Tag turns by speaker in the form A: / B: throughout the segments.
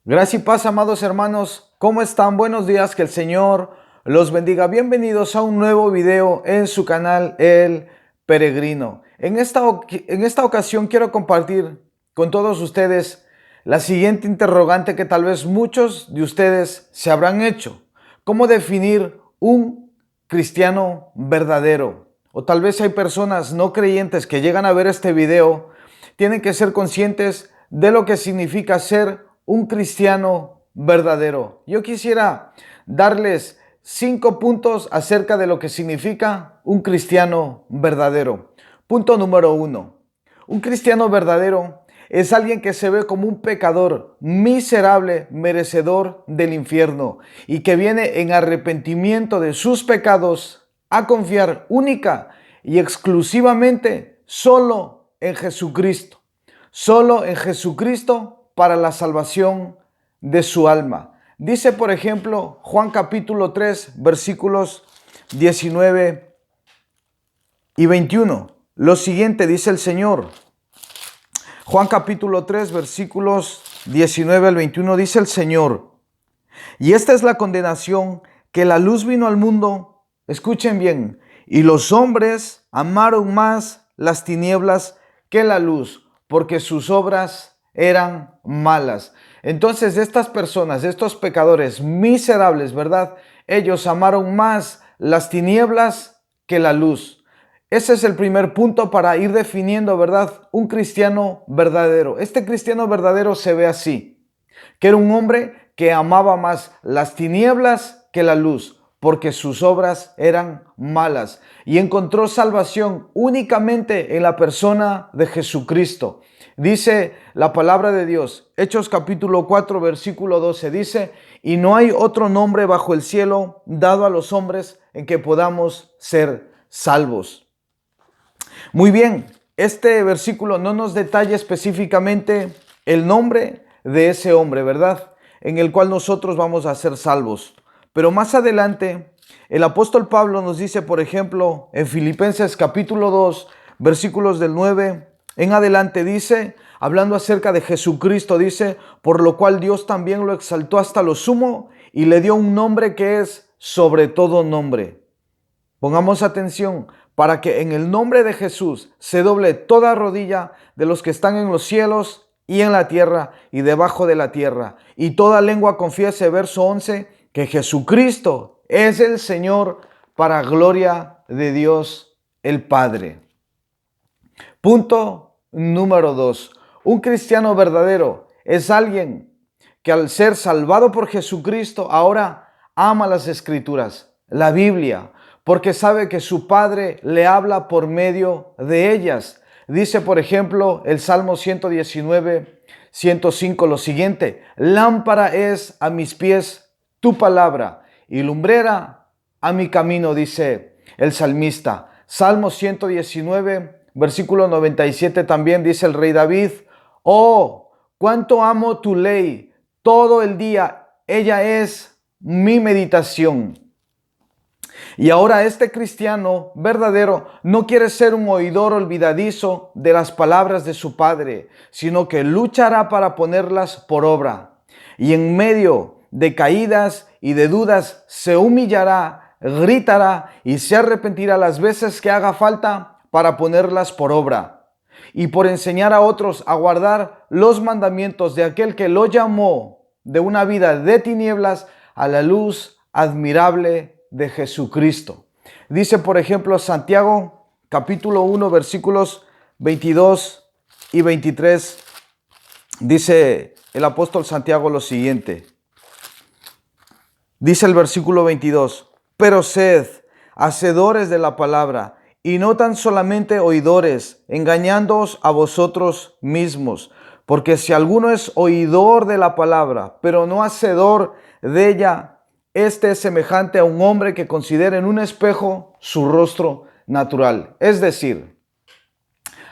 A: Gracias y paz, amados hermanos. ¿Cómo están? Buenos días, que el Señor los bendiga. Bienvenidos a un nuevo video en su canal El Peregrino. En esta ocasión quiero compartir con todos ustedes la siguiente interrogante que tal vez muchos de ustedes se habrán hecho. ¿Cómo definir un cristiano verdadero? O tal vez hay personas no creyentes que llegan a ver este video, tienen que ser conscientes de lo que significa ser un cristiano verdadero. Yo quisiera darles 5 puntos acerca de lo que significa un cristiano verdadero. Punto número 1. Un cristiano verdadero es alguien que se ve como un pecador miserable, merecedor del infierno, y que viene en arrepentimiento de sus pecados a confiar única y exclusivamente solo en Jesucristo. Solo en Jesucristo para la salvación de su alma. Dice, por ejemplo, Juan capítulo 3, versículos 19 y 21. Lo siguiente dice el Señor. Juan capítulo 3, versículos 19 al 21 dice el Señor: y esta es la condenación, que la luz vino al mundo, escuchen bien, y los hombres amaron más las tinieblas que la luz, porque sus obras eran malas. Entonces estas personas, estos pecadores miserables, ¿verdad? Ellos amaron más las tinieblas que la luz. Ese es el primer punto para ir definiendo, ¿verdad? Un cristiano verdadero. Este cristiano verdadero se ve así, que era un hombre que amaba más las tinieblas que la luz, porque sus obras eran malas, y encontró salvación únicamente en la persona de Jesucristo. Dice la palabra de Dios, Hechos capítulo 4, versículo 12, dice: y no hay otro nombre bajo el cielo dado a los hombres en que podamos ser salvos. Muy bien, este versículo no nos detalla específicamente el nombre de ese hombre, ¿verdad?, en el cual nosotros vamos a ser salvos. Pero más adelante, el apóstol Pablo nos dice, por ejemplo, en Filipenses capítulo 2, versículos del 9 en adelante, dice, hablando acerca de Jesucristo, dice: por lo cual Dios también lo exaltó hasta lo sumo y le dio un nombre que es sobre todo nombre. Pongamos atención, para que en el nombre de Jesús se doble toda rodilla de los que están en los cielos y en la tierra y debajo de la tierra, y toda lengua confiese, verso 11, que Jesucristo es el Señor, para gloria de Dios el Padre. Punto número 2. Un cristiano verdadero es alguien que, al ser salvado por Jesucristo, ahora ama las Escrituras, la Biblia, porque sabe que su Padre le habla por medio de ellas. Dice, por ejemplo, el Salmo 119, 105 lo siguiente: lámpara es a mis pies tu palabra y lumbrera a mi camino, dice el salmista. Salmo 119, versículo 97 también dice el rey David: oh, cuánto amo tu ley, todo el día ella es mi meditación. Y ahora este cristiano verdadero no quiere ser un oidor olvidadizo de las palabras de su Padre, sino que luchará para ponerlas por obra. Y en medio de caídas y de dudas se humillará, gritará y se arrepentirá las veces que haga falta para ponerlas por obra. Y por enseñar a otros a guardar los mandamientos de aquel que lo llamó de una vida de tinieblas a la luz admirable de Jesucristo. Dice, por ejemplo, Santiago capítulo 1, versículos 22 y 23. Dice el apóstol Santiago lo siguiente. Dice el versículo 22: pero sed hacedores de la palabra, y no tan solamente oidores, engañándoos a vosotros mismos. Porque si alguno es oidor de la palabra, pero no hacedor de ella, este es semejante a un hombre que considera en un espejo su rostro natural. Es decir,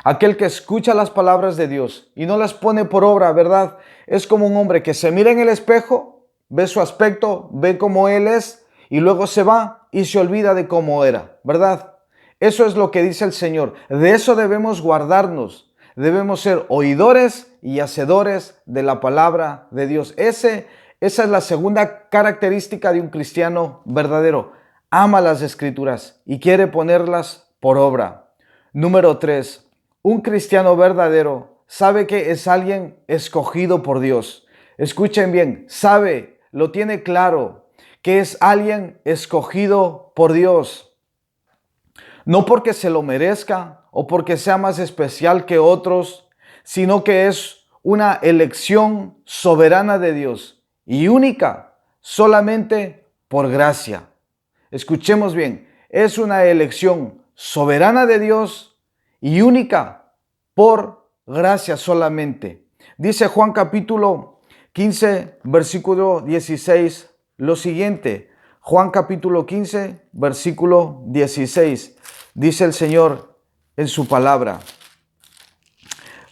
A: aquel que escucha las palabras de Dios y no las pone por obra, ¿verdad? Es como un hombre que se mira en el espejo, ve su aspecto, ve cómo él es, y luego se va y se olvida de cómo era, ¿verdad? Eso es lo que dice el Señor. De eso debemos guardarnos, Debemos ser oidores y hacedores de la palabra de Dios. Esa es la segunda característica de un cristiano verdadero. Ama las Escrituras y quiere ponerlas por obra. Número 3. Un cristiano verdadero sabe que es alguien escogido por Dios. Escuchen bien, sabe, lo tiene claro, que es alguien escogido por Dios. No porque se lo merezca o porque sea más especial que otros, sino que es una elección soberana de Dios y única solamente por gracia. Escuchemos bien, es una elección soberana de Dios y única por gracia solamente. Dice Juan capítulo 15, versículo 16, lo siguiente. Juan capítulo 15, versículo 16. Dice el Señor en su palabra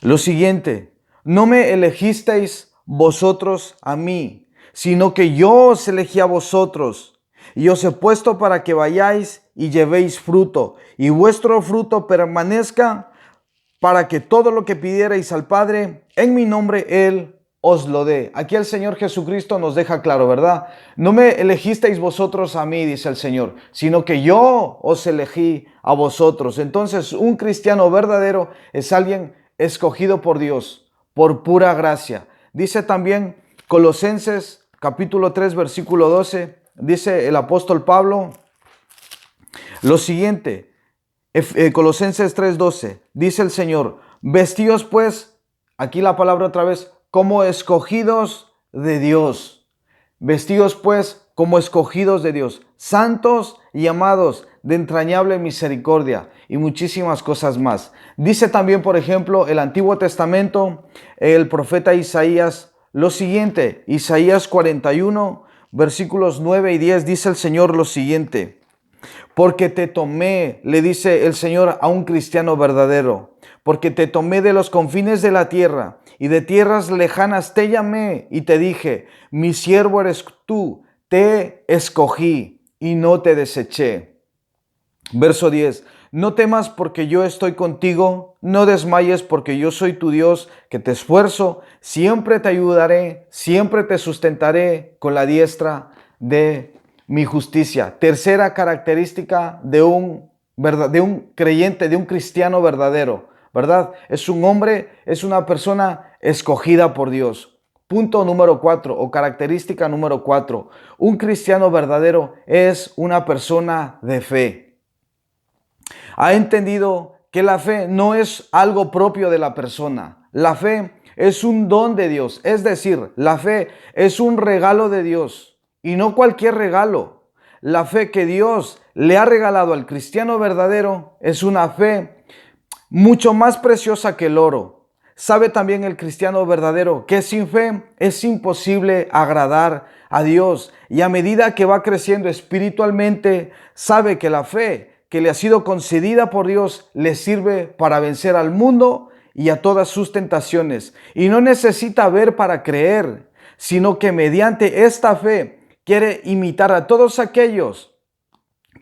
A: lo siguiente: no me elegisteis vosotros a mí, sino que yo os elegí a vosotros, y os he puesto para que vayáis y llevéis fruto, y vuestro fruto permanezca, para que todo lo que pidierais al Padre en mi nombre, Él os lo dé. Aquí el Señor Jesucristo nos deja claro, ¿verdad? No me elegisteis vosotros a mí, dice el Señor, sino que yo os elegí a vosotros. Entonces, un cristiano verdadero es alguien escogido por Dios, por pura gracia. Dice también Colosenses capítulo 3, versículo 12, dice el apóstol Pablo lo siguiente. Colosenses 3:12, dice el Señor: vestíos pues, aquí la palabra otra vez, como escogidos de Dios. Vestíos pues como escogidos de Dios, santos y amados, de entrañable misericordia, y muchísimas cosas más. Dice también, por ejemplo, el Antiguo Testamento, el profeta Isaías, lo siguiente. Isaías 41, versículos 9 y 10, dice el Señor lo siguiente: porque te tomé, le dice el Señor a un cristiano verdadero, porque te tomé de los confines de la tierra y de tierras lejanas te llamé y te dije, mi siervo eres tú, te escogí y no te deseché. Verso 10, no temas porque yo estoy contigo, no desmayes porque yo soy tu Dios, que te esfuerzo, siempre te ayudaré, siempre te sustentaré con la diestra de mi justicia. Tercera característica de un creyente, de un cristiano verdadero, ¿verdad? Es un hombre, es una persona escogida por Dios. Punto número 4 o característica número 4. Un cristiano verdadero es una persona de fe. Ha entendido que la fe no es algo propio de la persona. La fe es un don de Dios. Es decir, la fe es un regalo de Dios y no cualquier regalo. La fe que Dios le ha regalado al cristiano verdadero es una fe mucho más preciosa que el oro. Sabe también el cristiano verdadero que sin fe es imposible agradar a Dios, y a medida que va creciendo espiritualmente, sabe que la fe que le ha sido concedida por Dios le sirve para vencer al mundo y a todas sus tentaciones. Y no necesita ver para creer, sino que mediante esta fe quiere imitar a todos aquellos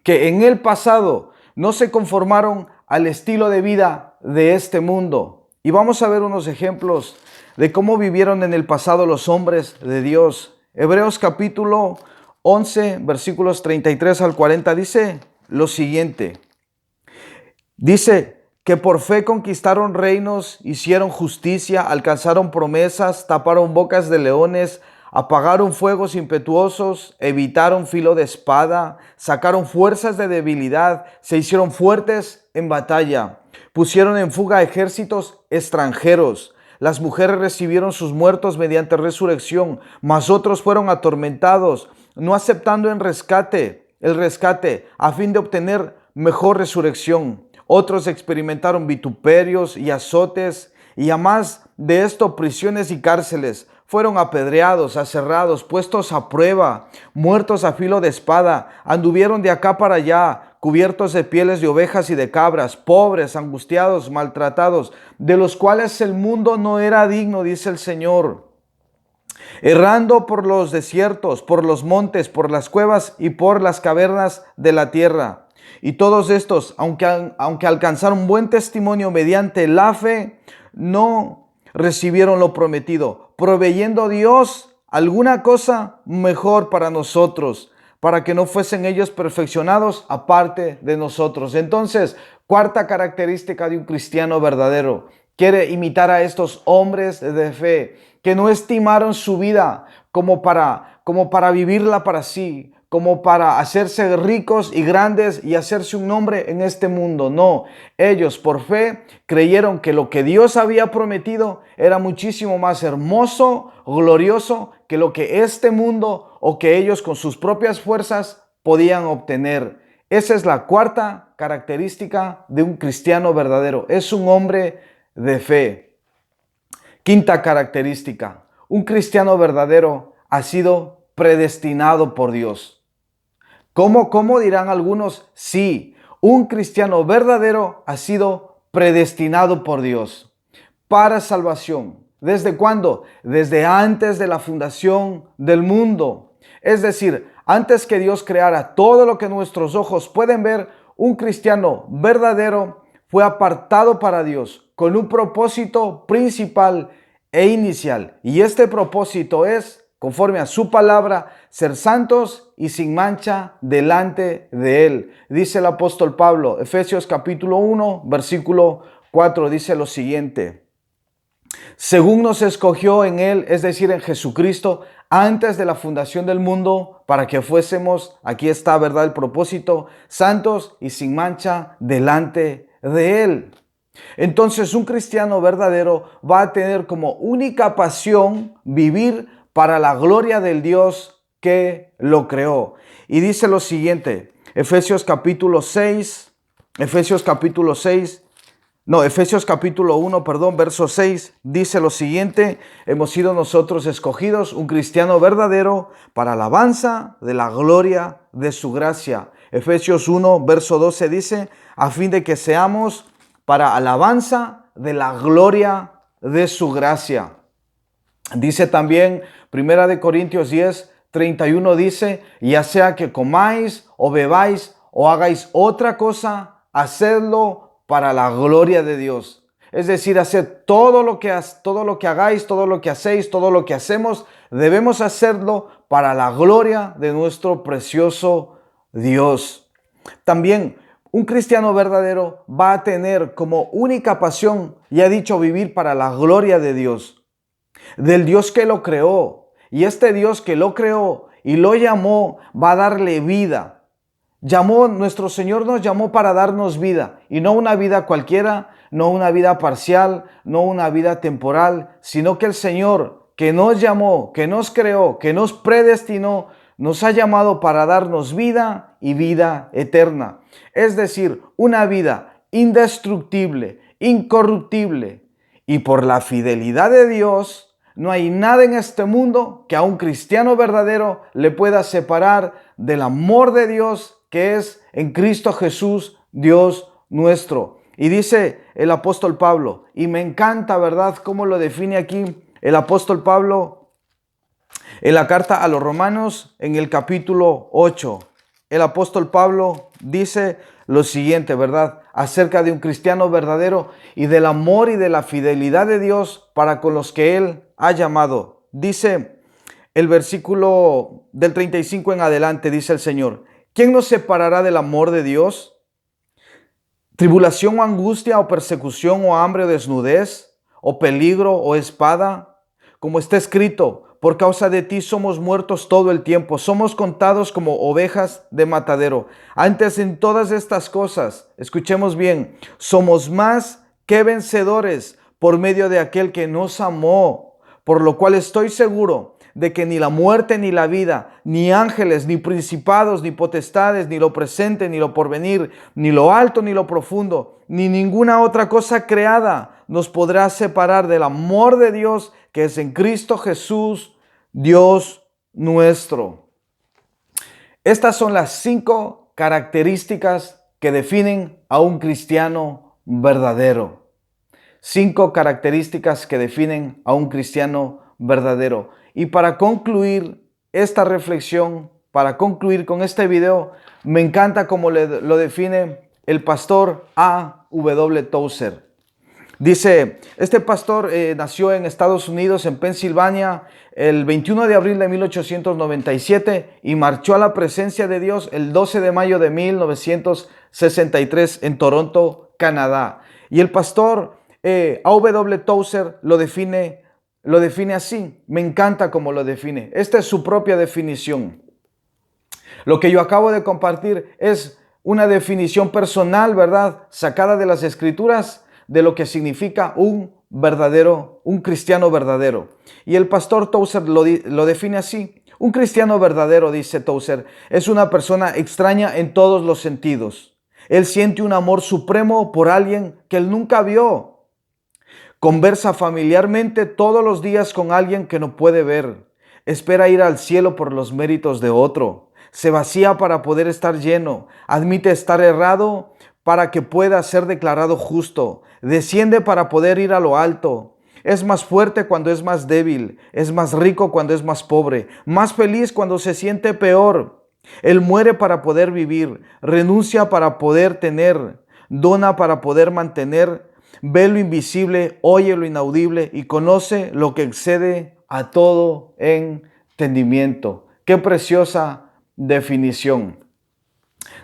A: que en el pasado no se conformaron al estilo de vida de este mundo. Y vamos a ver unos ejemplos de cómo vivieron en el pasado los hombres de Dios. Hebreos capítulo 11, versículos 33 al 40 dice lo siguiente. Dice que por fe conquistaron reinos, hicieron justicia, alcanzaron promesas, taparon bocas de leones, apagaron fuegos impetuosos, evitaron filo de espada, sacaron fuerzas de debilidad, se hicieron fuertes en batalla, pusieron en fuga ejércitos extranjeros. Las mujeres recibieron sus muertos mediante resurrección, mas otros fueron atormentados, no aceptando el rescate a fin de obtener mejor resurrección. Otros experimentaron vituperios y azotes, y a más de esto prisiones y cárceles. Fueron apedreados, aserrados, puestos a prueba, muertos a filo de espada. Anduvieron de acá para allá, cubiertos de pieles de ovejas y de cabras, pobres, angustiados, maltratados, de los cuales el mundo no era digno, dice el Señor. Errando por los desiertos, por los montes, por las cuevas y por las cavernas de la tierra. Y todos estos, aunque alcanzaron buen testimonio mediante la fe, no recibieron lo prometido, proveyendo Dios alguna cosa mejor para nosotros, para que no fuesen ellos perfeccionados aparte de nosotros. Entonces, cuarta característica de un cristiano verdadero: quiere imitar a estos hombres de fe que no estimaron su vida como para vivirla para sí, como para hacerse ricos y grandes y hacerse un nombre en este mundo. No, ellos por fe creyeron que lo que Dios había prometido era muchísimo más hermoso, glorioso que lo que este mundo o que ellos con sus propias fuerzas podían obtener. Esa es la cuarta característica de un cristiano verdadero. Es un hombre de fe. Quinta característica: un cristiano verdadero ha sido predestinado por Dios. ¿Cómo dirán algunos? Sí, un cristiano verdadero ha sido predestinado por Dios para salvación. ¿Desde cuándo? Desde antes de la fundación del mundo. Es decir, antes que Dios creara todo lo que nuestros ojos pueden ver, un cristiano verdadero fue apartado para Dios con un propósito principal e inicial. Y este propósito es, conforme a su palabra, ser santos y sin mancha delante de Él. Dice el apóstol Pablo, Efesios capítulo 1, versículo 4, dice lo siguiente: según nos escogió en Él, es decir, en Jesucristo, antes de la fundación del mundo, para que fuésemos, aquí está, ¿verdad?, el propósito, santos y sin mancha delante de Él. Entonces, un cristiano verdadero va a tener como única pasión vivir para la gloria del Dios que lo creó. Y dice lo siguiente, Efesios capítulo 1, verso 6, dice lo siguiente: hemos sido nosotros escogidos, un cristiano verdadero, para alabanza de la gloria de su gracia. Efesios 1, verso 12 dice: a fin de que seamos para alabanza de la gloria de su gracia. Dice también, Primera de Corintios 10, 31 dice: ya sea que comáis o bebáis o hagáis otra cosa, hacedlo para la gloria de Dios. Es decir, hacer todo lo que hagáis, todo lo que hacéis, todo lo que hacemos, debemos hacerlo para la gloria de nuestro precioso Dios. También un cristiano verdadero va a tener como única pasión, ya he dicho, vivir para la gloria de Dios, del Dios que lo creó. Y este Dios que lo creó y lo llamó va a darle vida. Nuestro Señor nos llamó para darnos vida, y no una vida cualquiera, no una vida parcial, no una vida temporal, sino que el Señor que nos llamó, que nos creó, que nos predestinó, nos ha llamado para darnos vida y vida eterna. Es decir, una vida indestructible, incorruptible. Y por la fidelidad de Dios, no hay nada en este mundo que a un cristiano verdadero le pueda separar del amor de Dios que es en Cristo Jesús, Dios nuestro. Y dice el apóstol Pablo, y me encanta, ¿verdad?, cómo lo define aquí el apóstol Pablo en la carta a los Romanos, en el capítulo 8. El apóstol Pablo dice lo siguiente, ¿verdad?, acerca de un cristiano verdadero y del amor y de la fidelidad de Dios para con los que Él ha llamado. Dice el versículo del 35 en adelante, dice el Señor: ¿quién nos separará del amor de Dios? ¿Tribulación o angustia o persecución o hambre o desnudez o peligro o espada? Como está escrito: por causa de ti somos muertos todo el tiempo, somos contados como ovejas de matadero. Antes, en todas estas cosas, escuchemos bien, somos más que vencedores por medio de aquel que nos amó, por lo cual estoy seguro de que ni la muerte ni la vida, ni ángeles, ni principados, ni potestades, ni lo presente, ni lo porvenir, ni lo alto, ni lo profundo, ni ninguna otra cosa creada nos podrá separar del amor de Dios que es en Cristo Jesús, Dios nuestro. Estas son las 5 características que definen a un cristiano verdadero. 5 características que definen a un cristiano verdadero. Y para concluir esta reflexión, para concluir con este video, me encanta cómo lo define el pastor A. W. Tozer. Dice, este pastor nació en Estados Unidos, en Pensilvania, el 21 de abril de 1897 y marchó a la presencia de Dios el 12 de mayo de 1963 en Toronto, Canadá. Y el pastor A.W. Tozer lo define así. Me encanta cómo lo define. Esta es su propia definición. Lo que yo acabo de compartir es una definición personal, ¿verdad? Sacada de las Escrituras, de lo que significa un cristiano verdadero. Y el pastor Tozer lo define así. Un cristiano verdadero, dice Tozer, es una persona extraña en todos los sentidos. Él siente un amor supremo por alguien que él nunca vio. Conversa familiarmente todos los días con alguien que no puede ver. Espera ir al cielo por los méritos de otro. Se vacía para poder estar lleno. Admite estar errado para que pueda ser declarado justo. Desciende para poder ir a lo alto. Es más fuerte cuando es más débil. Es más rico cuando es más pobre. Más feliz cuando se siente peor. Él muere para poder vivir. Renuncia para poder tener. Dona para poder mantener. Ve lo invisible, oye lo inaudible y conoce lo que excede a todo entendimiento. Qué preciosa definición.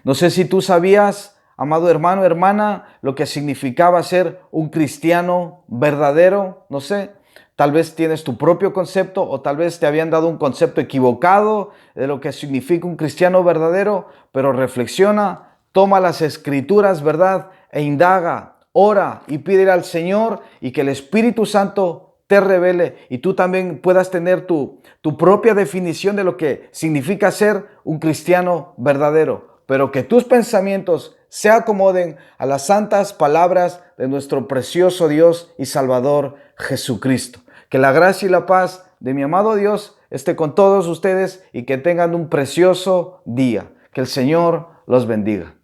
A: No sé si tú sabías, amado hermano, hermana, lo que significaba ser un cristiano verdadero. No sé, tal vez tienes tu propio concepto o tal vez te habían dado un concepto equivocado de lo que significa un cristiano verdadero, pero reflexiona, toma las Escrituras, ¿verdad? E indaga. Ora y pídele al Señor y que el Espíritu Santo te revele y tú también puedas tener tu propia definición de lo que significa ser un cristiano verdadero, pero que tus pensamientos se acomoden a las santas palabras de nuestro precioso Dios y Salvador Jesucristo. Que la gracia y la paz de mi amado Dios esté con todos ustedes y que tengan un precioso día. Que el Señor los bendiga.